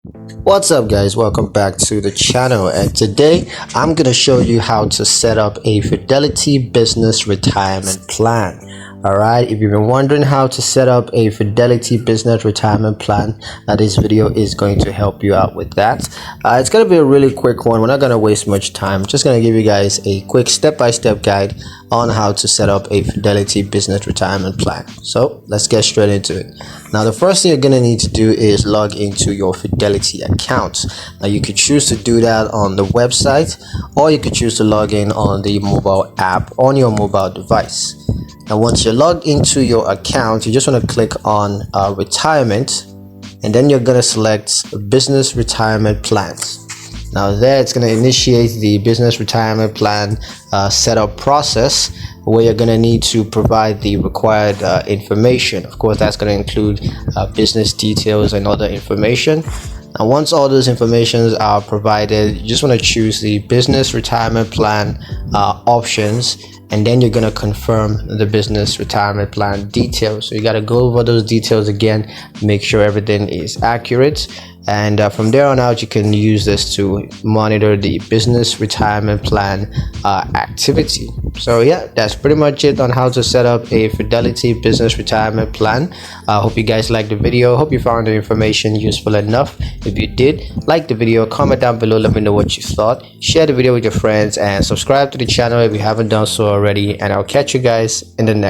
What's up guys, welcome back to the channel, and today I'm gonna show you how to set up a Fidelity business retirement plan. Alright, if you've been wondering how to set up a Fidelity business retirement plan, this video is going to help you out with that. It's gonna be a really quick one. We're not gonna waste much time. Just gonna give you guys a quick step-by-step guide on how to set up a Fidelity business retirement plan. So let's get straight into it. Now the first thing you're gonna need to do is log into your Fidelity account. Now you could choose to do that on the website, or you could choose to log in on the mobile app on your mobile device. Now once you're logged into your account, you just want to click on retirement, and then you're going to select business retirement plans. Now there it's going to initiate the business retirement plan setup process, where you're going to need to provide the required information. Of course, that's going to include business details and other information. And once all those informations are provided, you just want to choose the business retirement plan options, and then you're going to confirm the business retirement plan details. So you got to go over those details again, make sure everything is accurate, and from there on out you can use this to monitor the business retirement plan activity. So yeah, that's pretty much it on how to set up a Fidelity business retirement plan. I hope you guys liked the video. Hope you found the information useful enough. If you did, like the video, comment down below, let me know what you thought, share the video with your friends, and subscribe to the channel if you haven't done so already, and I'll catch you guys in the next